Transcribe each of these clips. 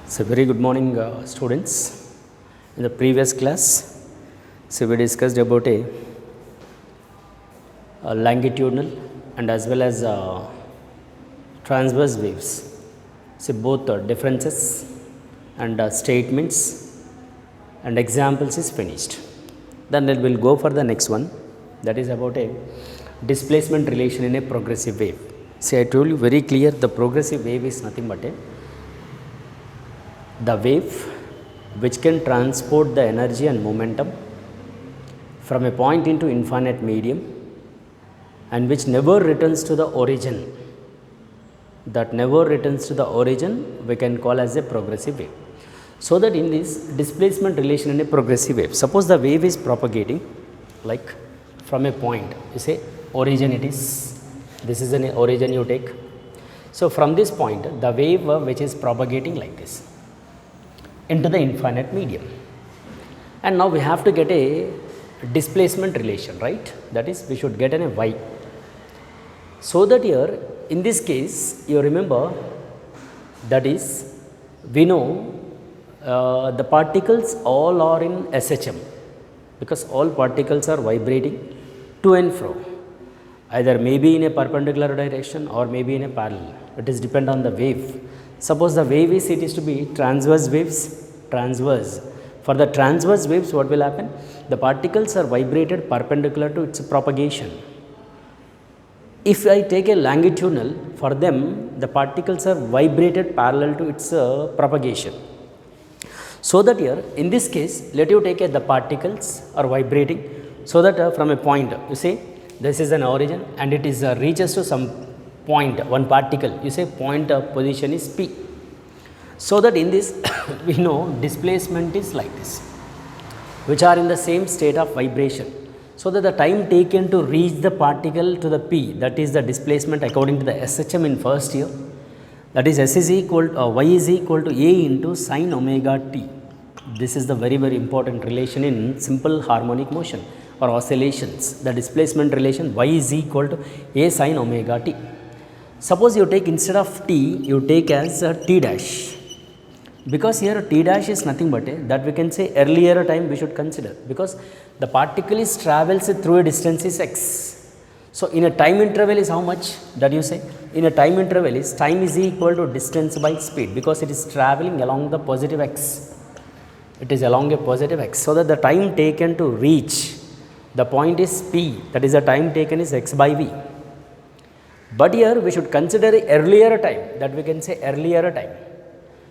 So, very good morning, students. In the previous class, we discussed about a longitudinal and as well as transverse waves. So, both differences and statements and examples is finished. Then we will go for the next one, that is about a displacement relation in a progressive wave. See, I told you very clear, the progressive wave is nothing but the wave which can transport the energy and momentum from a point into infinite medium and which never returns to the origin. That never returns to the origin we can call as a progressive wave. So that in this displacement relation in a progressive wave, suppose the wave is propagating like from a point, you say origin it is, this is an origin you take. So from this point the wave which is propagating like this into the infinite medium, and now we have to get a displacement relation, right? That is, we should get a y. So that here in this case you remember, that is, we know the particles all are in SHM because all particles are vibrating to and fro, either maybe in a perpendicular direction or maybe in a parallel. It is depend on the wave. Suppose the wave is, it is to be transverse waves, transverse. For the transverse waves, what will happen? The particles are vibrated perpendicular to its propagation. If I take a longitudinal, for them the particles are vibrated parallel to its propagation. So that here in this case, let you take the particles are vibrating, so that from a point, you say this is an origin and it is reaches to some point, one particle, you say point of position is P. So that in this we know displacement is like this, which are in the same state of vibration. So that the time taken to reach the particle to the P, that is the displacement according to the SHM in first year, that is S is equal to, y is equal to A into sine omega t. This is the very important relation in simple harmonic motion or oscillations. The displacement relation y is equal to A sine omega t. Suppose you take, instead of t, you take as t dash, because here t dash is nothing but that we can say earlier time we should consider, because the particle is travels through a distance is x. So in a time interval is how much that you say? In a time interval is time is equal to distance by speed, because it is traveling along the positive x. It is along a positive x. So that the time taken to reach the point is p, that is the time taken is x by v. But here we should consider earlier time, that we can say earlier time.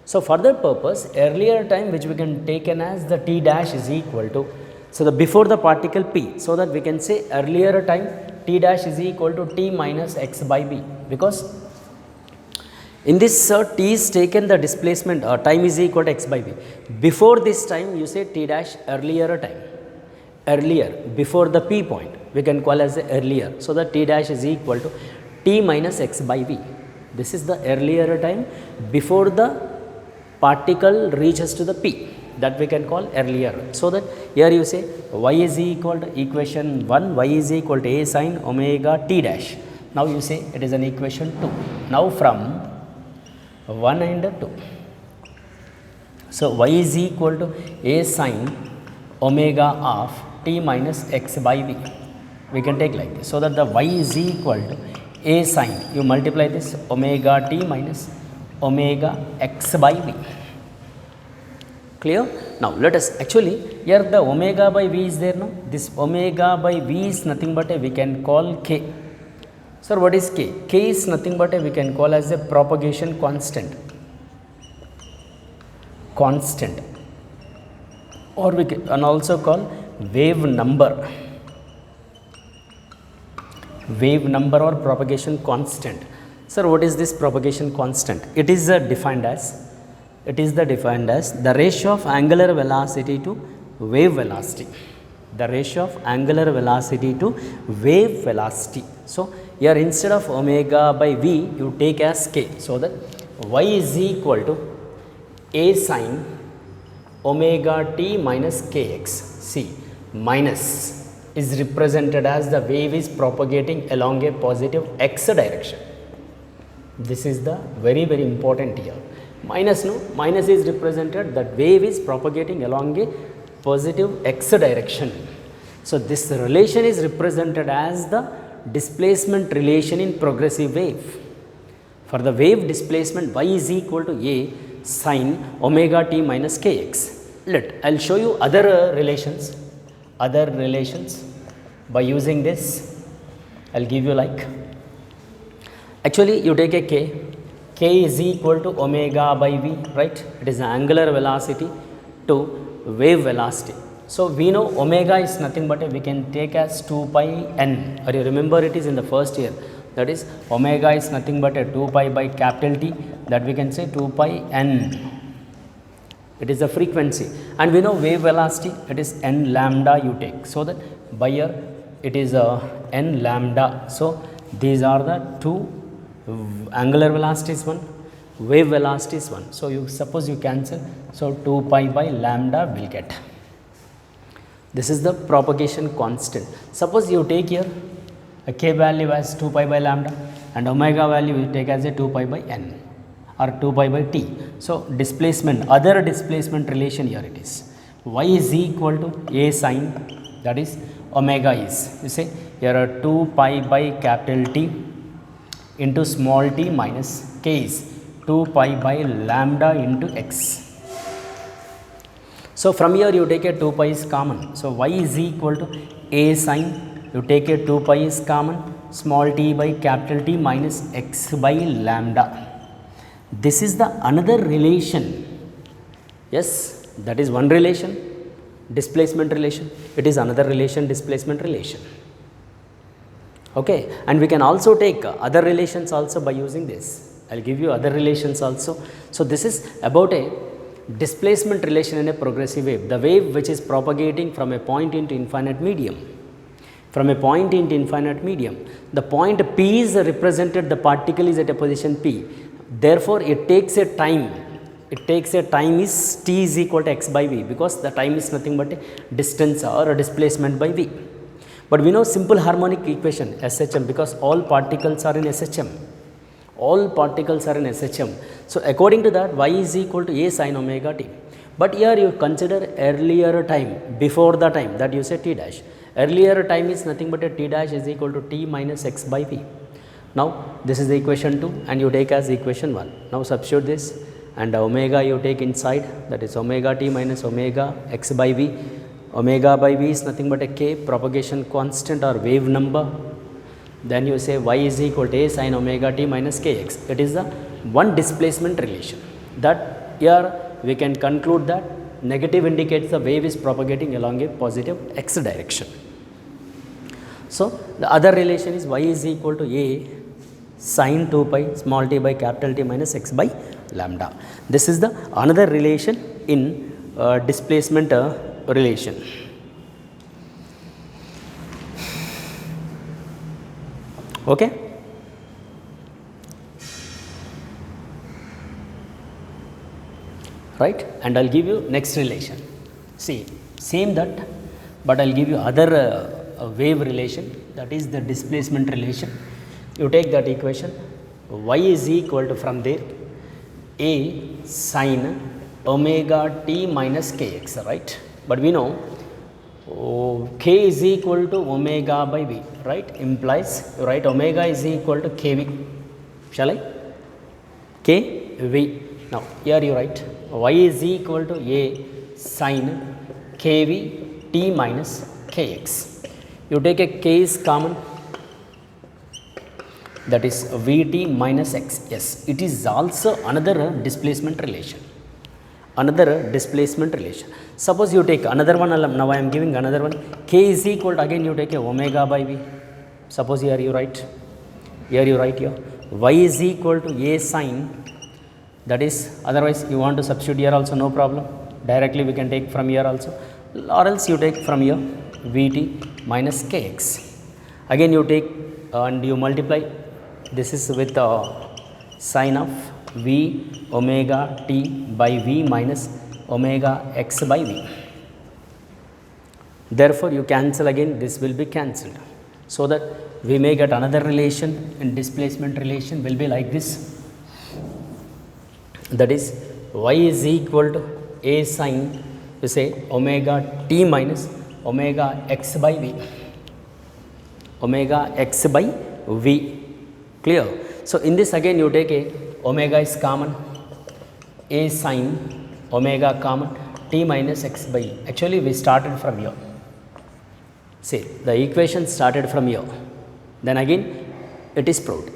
So for that purpose, earlier time which we can take as the t dash is equal to, so the before the particle p, so that we can say earlier time t dash is equal to t minus x by v, because in this t is taken the displacement time is equal to x by v. Before this time you say t dash earlier time, earlier before the p point we can call as the earlier, so that t dash is equal to t minus x by v. This is the earlier time before the particle reaches to the p, that we can call earlier. So that here you say y is equal to equation 1, y is equal to a sine omega t dash. Now you say it is an equation 2. Now from 1 and 2. So y is equal to a sine omega of t minus x by v. We can take like this, so that the y is equal to a sine, you multiply this omega t minus omega x by v. Clear? Now let us, actually here the omega by v is there now. This omega by v is nothing but we can call k. Sir, what is k? K is nothing but we can call as a propagation constant. Constant. Or we can also call wave number. Wave number or propagation constant. Sir, what is this propagation constant? It is defined as, the ratio of angular velocity to wave velocity. The ratio of angular velocity to wave velocity. So here instead of omega by v you take as k, so that y is equal to a sine omega t minus kx. See, minus is represented as the wave is propagating along a positive x direction. This is the very important here. Minus, no, minus is represented that wave is propagating along a positive x direction. So this relation is represented as the displacement relation in progressive wave. For the wave displacement, y is equal to a sine omega t minus kx. I will show you other relations by using this. I will give you like, actually you take a k is equal to omega by v, right? It is the angular velocity to wave velocity. So we know omega is nothing but we can take as 2 pi n, or you remember it is in the first year, that is omega is nothing but a 2 pi by capital T, that we can say 2 pi n. It is the frequency, and we know wave velocity, it is n lambda you take. So that by here it is n lambda. So these are the two, angular velocity is 1, wave velocity is 1. So you suppose you cancel, so 2 pi by lambda will get. This is the propagation constant. Suppose you take here a k value as 2 pi by lambda and omega value you take as a 2 pi by n or 2 pi by t. So displacement, other displacement relation here it is. Y is equal to a sine, that is omega is, you say here are 2 pi by capital T into small t minus k is 2 pi by lambda into x. So from here you take a 2 pi is common. So y is equal to a sine, you take a 2 pi is common, small t by capital T minus x by lambda. This is the another relation. Yes, that is one relation, displacement relation. It is another relation, displacement relation. Okay, and we can also take other relations also by using this. I will give you other relations also. So this is about a displacement relation in a progressive wave, the wave which is propagating from a point into infinite medium. From a point into infinite medium, the point P is represented, the particle is at a position P. Therefore, it takes a time, is t is equal to x by v, because the time is nothing but a distance or a displacement by v. But we know simple harmonic equation SHM, because all particles are in SHM. All particles are in SHM. So according to that, y is equal to a sine omega t. But here you consider earlier time, before the time, that you say t dash. Earlier time is nothing but a t dash is equal to t minus x by v. Now this is the equation 2 and you take as equation 1. Now substitute this and omega you take inside, that is omega t minus omega x by v. Omega by v is nothing but a k, propagation constant or wave number. Then you say y is equal to a sine omega t minus kx. It is the one displacement relation. That here we can conclude that negative indicates the wave is propagating along a positive x direction. So the other relation is y is equal to a sine 2 pi small t by capital T minus x by lambda. This is the another relation in displacement relation. Okay. Right, and I will give you next relation. See, same that, but I will give you other wave relation, that is the displacement relation. You take that equation, y is equal to from there a sine omega t minus kx, right? But we know k is equal to omega by v, right? Implies, right, omega is equal to kv. Shall I? Kv. Now here you write y is equal to a sine kv t minus kx. You take a k is common, that is vt minus x. Yes, it is also another displacement relation. Another displacement relation. Suppose you take another one, now I am giving another one, k is equal to, again you take a omega by v. Suppose here you write here y is equal to a sine, that is, otherwise you want to substitute here also, no problem, directly we can take from here also, or else you take from here vt minus kx. Again you take and you multiply, this is with sine of v omega t by v minus omega x by v. Therefore you cancel, again this will be cancelled, so that we may get another relation in displacement relation will be like this. that is y is equal to a sin, you say omega t minus omega x by v, omega x by v, clear. So in this again you take a omega is common, a sin omega common, t minus x by e. Actually we started from here, see the equation started from here, then again it is proved.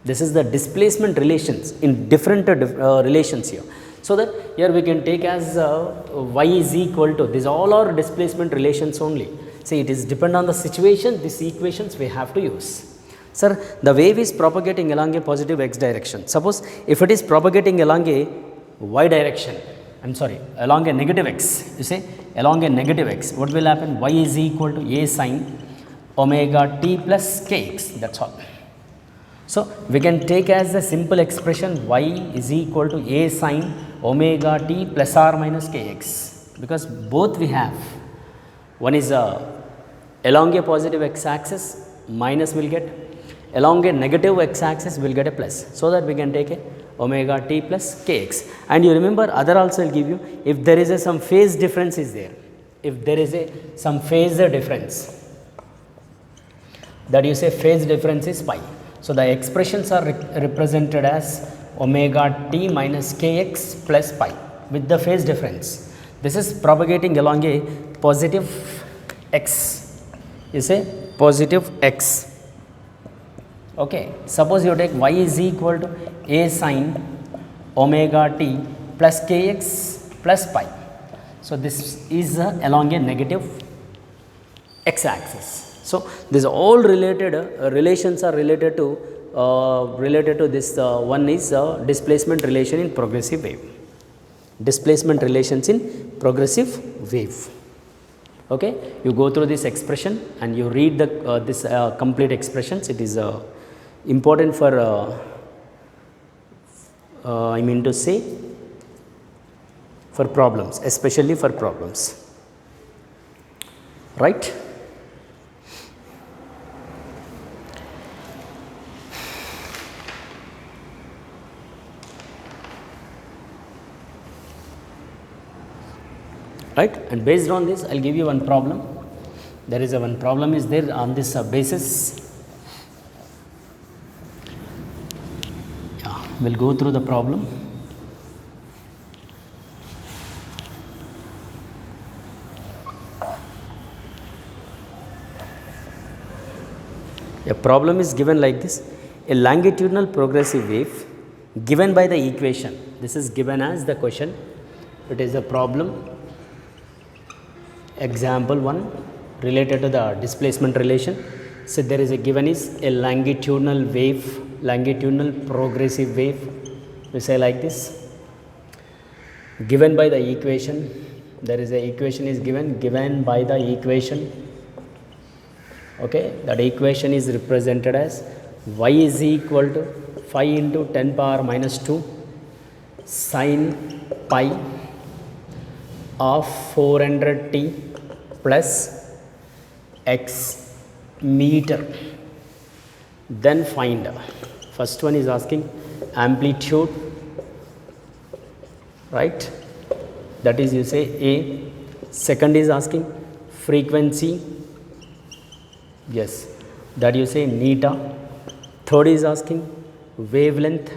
This is the displacement relations in different relations here. So that here we can take as y is equal to, these all are displacement relations only. See, it is depend on the situation, these equations we have to use. Sir, the wave is propagating along a positive x direction. Suppose if it is propagating along a y direction, I am sorry, along a negative x, you say along a negative x, what will happen? Y is equal to a sin omega t plus kx, that is all. So we can take as a simple expression y is equal to a sin omega t plus or minus kx, because both we have, one is along a positive x axis minus will get, along a negative x axis will get a plus, so that we can take a omega t plus kx. And you remember other also will give you, if there is a some phase difference is there, if there is a some phase difference, that you say phase difference is pi. So the expressions are represented as omega t minus kx plus pi with the phase difference. This is propagating along a positive x, you say positive x. Okay, suppose you take y is equal to a sin omega t plus kx plus pi. So this is along a negative x axis. So these all related relations are related to this one is displacement relation in progressive wave, displacement relations in progressive wave. Okay, you go through this expression and you read the this complete expressions. It is important for I mean to say for problems, especially for problems, right? Right, and based on this I will give you one problem. There is a one problem is there on this basis. Yeah, we will go through the problem. A problem is given like this: a longitudinal progressive wave given by the equation. This is given as the question. It is a problem. Example 1 related to the displacement relation. So there is a given is a longitudinal wave, longitudinal progressive wave, we say like this, given by the equation. There is a equation is given by the equation. Okay, that equation is represented as y is equal to 5 into 10 power minus 2 sin pi of 400t plus x meter. Then find, first one is asking amplitude, right, that is you say A. Second is asking frequency, yes, that you say neta. Third is asking wavelength,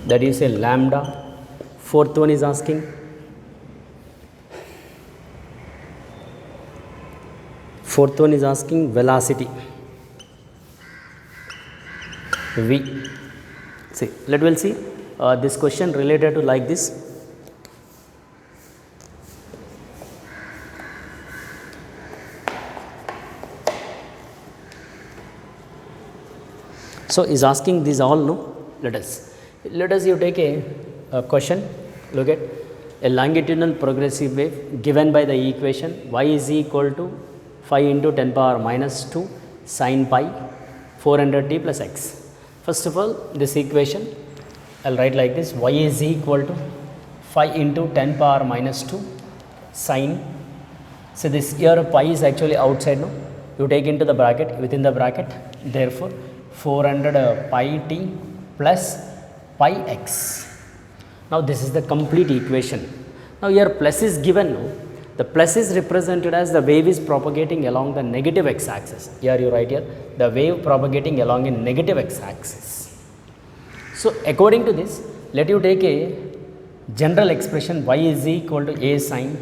that you say lambda. Fourth one is asking velocity, v. See, let us see this question related to like this. So is asking these all, no? Let us you take a question. Look at a longitudinal progressive wave given by the equation y is equal to 5 into 10 power minus 2 sin pi 400t plus x. First of all, this equation I will write like this: y is equal to 5 into 10 power minus 2 sin. So this here pi is actually outside, no? You take into the bracket, within the bracket, therefore 400 pi t plus pi x. Now this is the complete equation. Now here plus is given. No? The plus is represented as the wave is propagating along the negative x axis. Here you write here the wave propagating along a negative x axis. So according to this, let you take a general expression y is equal to a sine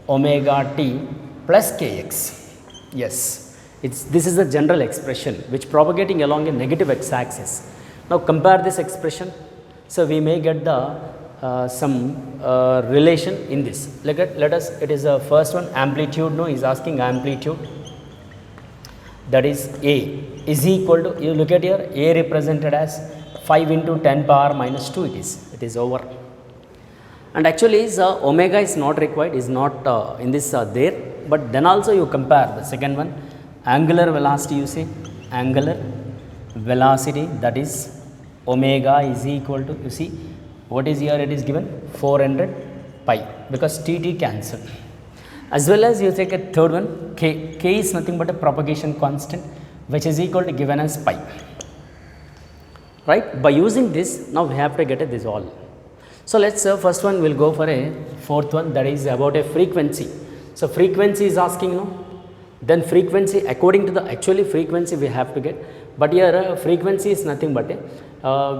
omega t plus kx. Yes, this is the general expression which propagating along a negative x axis. Now compare this expression. So we may get the some relation in this. Let us, it is the first one, amplitude. No, is asking amplitude, that is a is equal to, you look at here, a represented as 5 into 10 power minus 2 it is over. And actually is omega is not required, is not in this there, but then also you compare the second one, angular velocity, you see angular velocity, that is omega is equal to, you see what is here, it is given 400 pi because tt cancel. As well as you take a third one, k is nothing but a propagation constant which is equal to given as pi. Right, by using this now we have to get this all. So let's first one will go for a fourth one, that is about a frequency. So frequency is asking, no, then frequency according to the actually frequency we have to get, but here frequency is nothing but a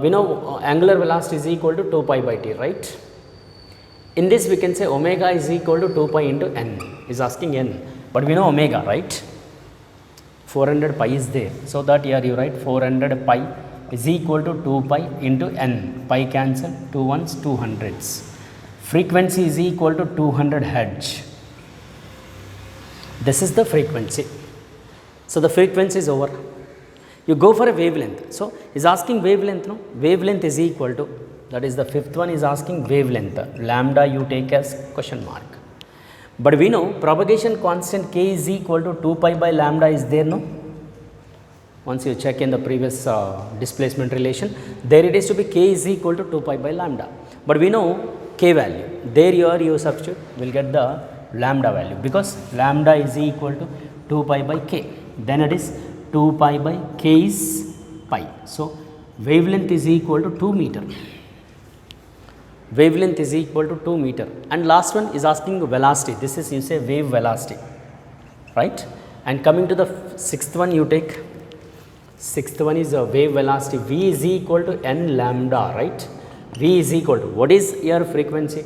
we know angular velocity is equal to 2 pi by t, right. In this we can say omega is equal to 2 pi into n, is asking n, but we know omega, right. 400 pi is there, so that here you write 400 pi is equal to 2 pi into n, pi cancel, 2 ones 200s. Frequency is equal to 200 hertz. This is the frequency. So the frequency is over. You go for a wavelength. So is asking wavelength, no? Wavelength is equal to, that is the fifth one is asking wavelength. Lambda you take as question mark. But we know propagation constant k is equal to 2 pi by lambda is there, no? Once you check in the previous displacement relation, there it is to be k is equal to 2 pi by lambda. But we know k value. There you substitute, will get the lambda value because lambda is equal to 2 pi by k. Then it is 2 pi by k is pi. So wavelength is equal to 2 meter. Wavelength is equal to 2 meter. And last one is asking velocity. This is, you say, wave velocity, right? And coming to the sixth one, you take. Sixth one is a wave velocity. V is equal to n lambda, right? V is equal to, what is your frequency?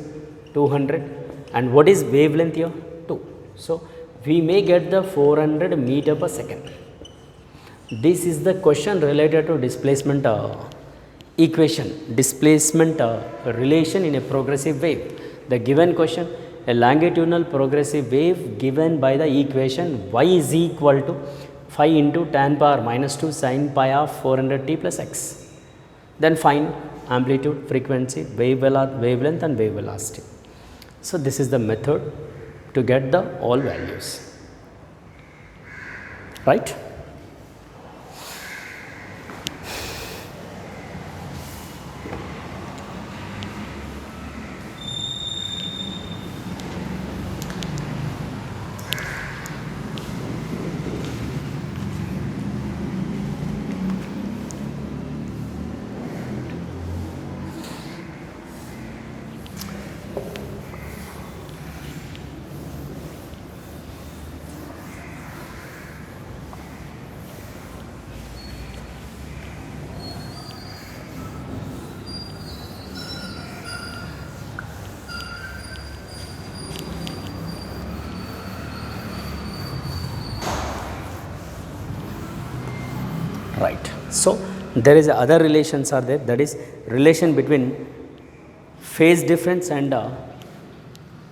200. And what is wavelength here? 2. So we may get the 400 meter per second. This is the question related to displacement equation, displacement relation in a progressive wave. The given question, a longitudinal progressive wave given by the equation y is equal to 5 into tan power minus 2 sin pi of 400 t plus x. Then find amplitude, frequency, wavelength and wave velocity. So this is the method to get the all values, right. Right. So there is other relations are there, that is relation between phase difference and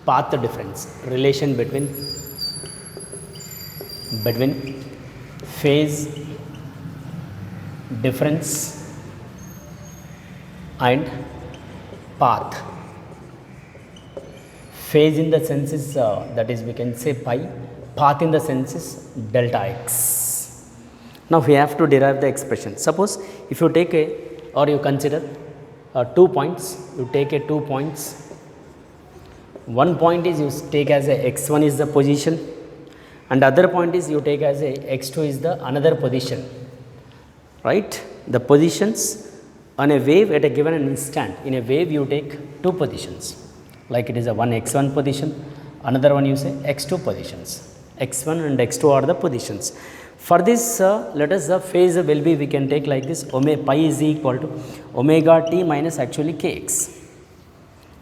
path difference. Relation between phase difference and path. Phase in the sense is that is we can say pi, path in the sense is delta x. Now we have to derive the expression. Suppose if you take a, or you consider 2 points, you take a 2 points. One point is you take as a x1 is the position, and other point is you take as a x2 is the another position, right. The positions On a wave at a given instant, in a wave you take two positions, like it is a one x1 position, another one you say x2 positions. X1 and x2 are the positions. For this, let us the phase will be, we can take like this, pi is equal to omega t minus actually kx.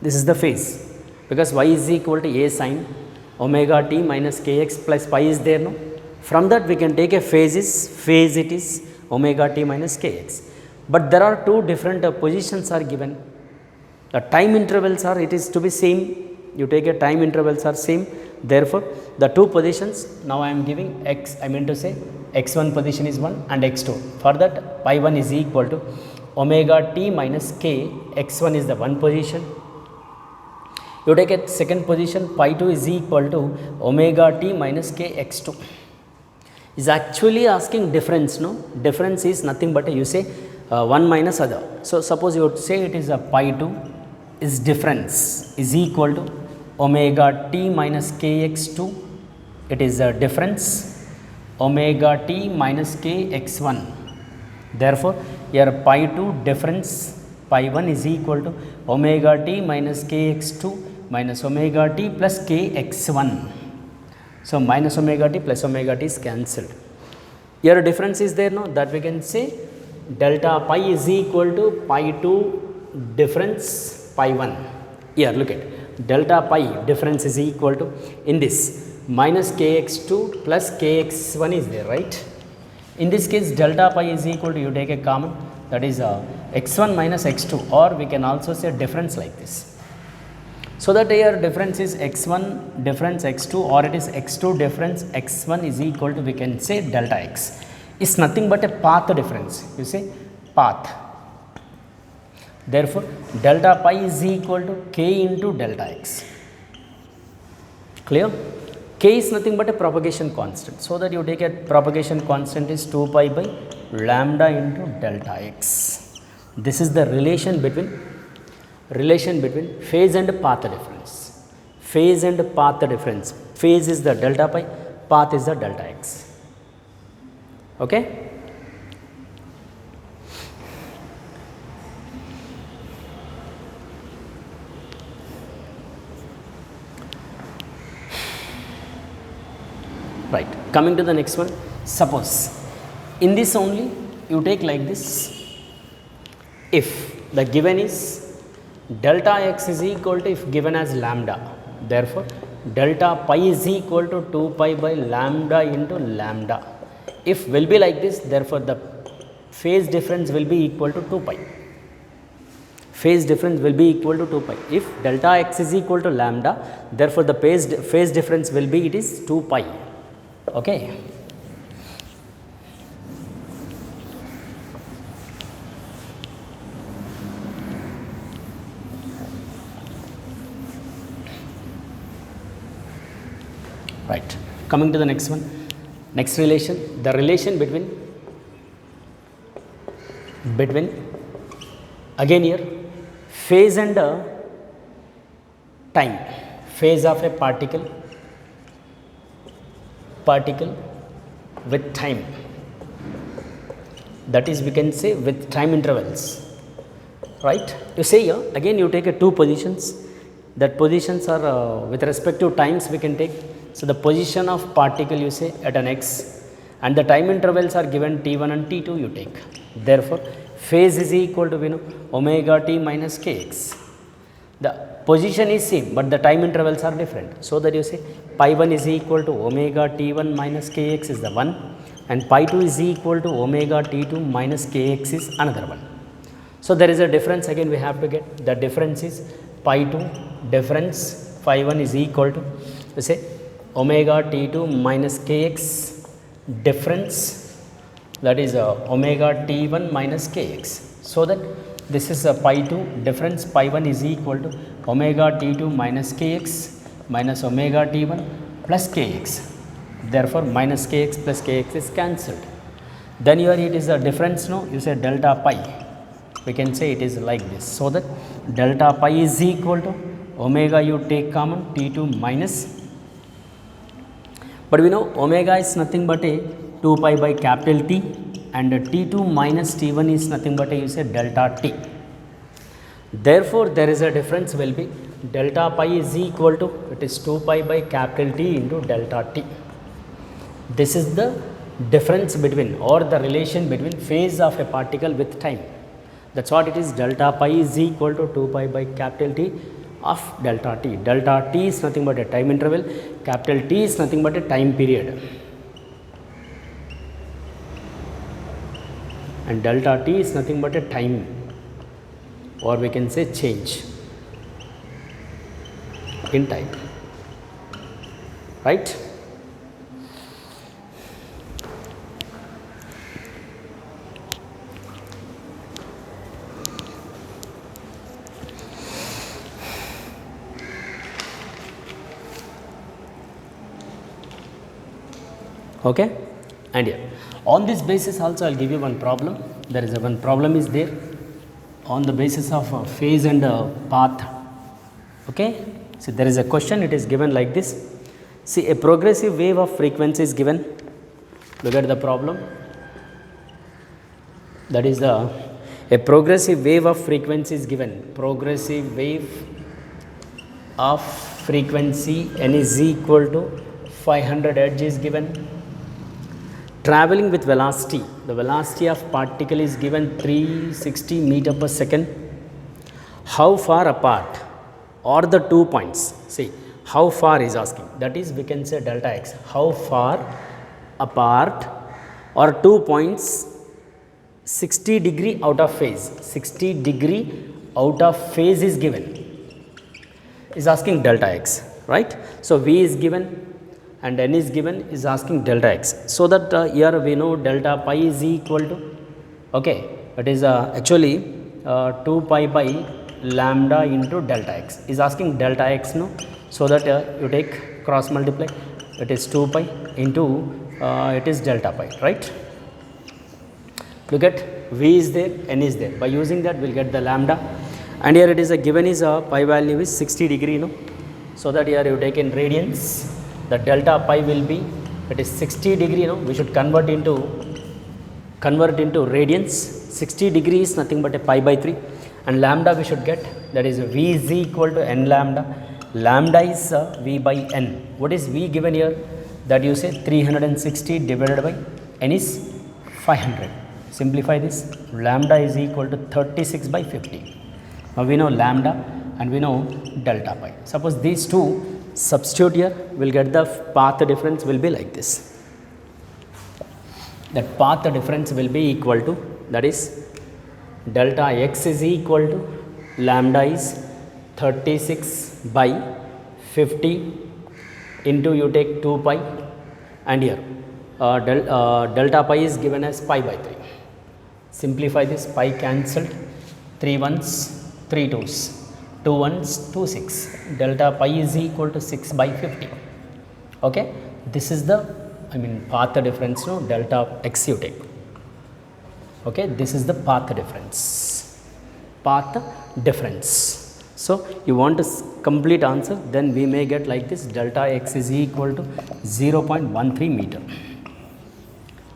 This is the phase, because y is equal to a sin omega t minus kx plus pi is there, no? From that we can take a phase it is omega t minus kx. But there are two different positions are given. The time intervals are, it is to be same. You take a time intervals are same. Therefore, the two positions, now I am giving x, I mean to say x1 position is 1 and x2. For that, pi 1 is equal to omega t minus k, x1 is the one position. You take a second position, pi 2 is equal to omega t minus k x2. Is actually asking difference, no? Difference is nothing but you say 1 minus other. So, suppose you would say it is a pi 2 is difference is equal to omega t minus k x2. It is a difference omega t minus k x1. Therefore, here pi 2 difference pi 1 is equal to omega t minus k x2 minus omega t plus k x1. So, minus omega t plus omega t is cancelled. Here difference is there, no? That we can say delta pi is equal to pi 2 difference pi 1. Here look at delta pi difference is equal to, in this, minus kx2 plus kx1 is there, right? In this case delta pi is equal to, you take a common, that is x1 minus x2, or we can also say difference like this. So that here difference is x1 difference x2, or it is x2 difference x1 is equal to, we can say delta x. Is nothing but a path difference, you say path. Therefore, delta pi is equal to k into delta x. Clear? K is nothing but a propagation constant. So that you take a propagation constant is 2 pi by lambda into delta x. This is the relation between phase and path difference. Phase and path difference. Phase is the delta pi, path is the delta x. Okay? Right. Coming to the next one. Suppose in this only you take like this. If the given is delta x is equal to, if given as lambda, therefore delta pi is equal to 2 pi by lambda into lambda. If will be like this, therefore the phase difference will be equal to 2 pi. Phase difference will be equal to 2 pi. If delta x is equal to lambda, therefore the phase difference will be, it is 2 pi. Okay. Right. Coming to the next one. Next relation, the relation between again here phase and time. Phase of a particle with time, that is we can say with time intervals, right? You say here again you take a two positions, that positions are with respect to times we can take. So, the position of particle you say at an x, and the time intervals are given t1 and t2 you take. Therefore, phase is equal to, we know, omega t minus kx. The position is same, but the time intervals are different. So, that you say pi 1 is equal to omega t1 minus kx is the one, and pi 2 is equal to omega t2 minus kx is another one. So, there is a difference again we have to get. The difference is pi 2 difference phi 1 is equal to, you say, omega t2 minus kx difference, that is omega t1 minus kx. So, that this is a pi 2 difference pi 1 is equal to omega t2 minus kx minus omega t1 plus kx. Therefore, minus kx plus kx is cancelled. Then here it is a difference, no, you say delta pi, we can say it is like this. So, that delta pi is equal to omega, you take common t2 minus, but we know omega is nothing but a 2 pi by capital T and T2 minus T1 is nothing but you say delta T. Therefore, there is a difference will be delta pi is equal to, it is 2 pi by capital T into delta T. This is the difference between or the relation between phase of a particle with time. That's what it is. Delta pi is equal to 2 pi by capital T of delta T. Delta T is nothing but a time interval, capital T is nothing but a time period, and delta T is nothing but a time, or we can say change in time, right? Okay, and here on this basis also I will give you one problem. There is a one problem is there on the basis of phase and path. Okay, so there is a question, it is given like this. See, a progressive wave of frequency is given. Look at the problem. That is a progressive wave of frequency is given. Progressive wave of frequency n is equal to 500 Hz is given. Traveling with velocity, the velocity of particle is given 360 meter per second. How far apart are the 2 points? See, how far is asking, that is we can say delta x. How far apart are 2 points 60 degree out of phase? 60 degree out of phase is given, is asking delta x, right? So, V is given and n is given, is asking delta x. So, that here we know delta pi is equal to, okay, that is actually 2 pi by lambda into delta x, is asking delta x, no. So, that you take cross multiply, it is 2 pi into it is delta pi, right. Look at V is there, n is there, by using that we will get the lambda, and here it is a given is pi value is 60 degree, no. So, that here you take in radians, the delta pi will be, it is 60 degree, no. We should convert into radians. 60 degree is nothing but a pi by 3, and lambda we should get, that is V is equal to n lambda. Lambda is V by n. What is V given here? That you say 360 divided by n is 500. Simplify this, lambda is equal to 36 by 50. Now we know lambda and we know delta pi. Suppose these two substitute here, we will get the path difference will be like this. That path difference will be equal to, that is delta x is equal to lambda is 36 by 50 into you take 2 pi, and here delta pi is given as pi by 3. Simplify this, pi cancelled, 3 ones, 3 twos. 2 ones, 2 6, delta pi is equal to 6 by 50. Okay, this is the path difference, no, delta x you take. Okay, this is the path difference. So, you want a complete answer, then we may get like this, delta x is equal to 0.13 meter.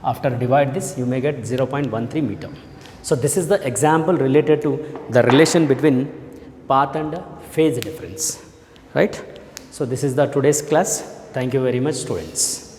After divide this, you may get 0.13 meter. So, this is the example related to the relation between path and phase difference, right. So, this is the today's class. Thank you very much, students.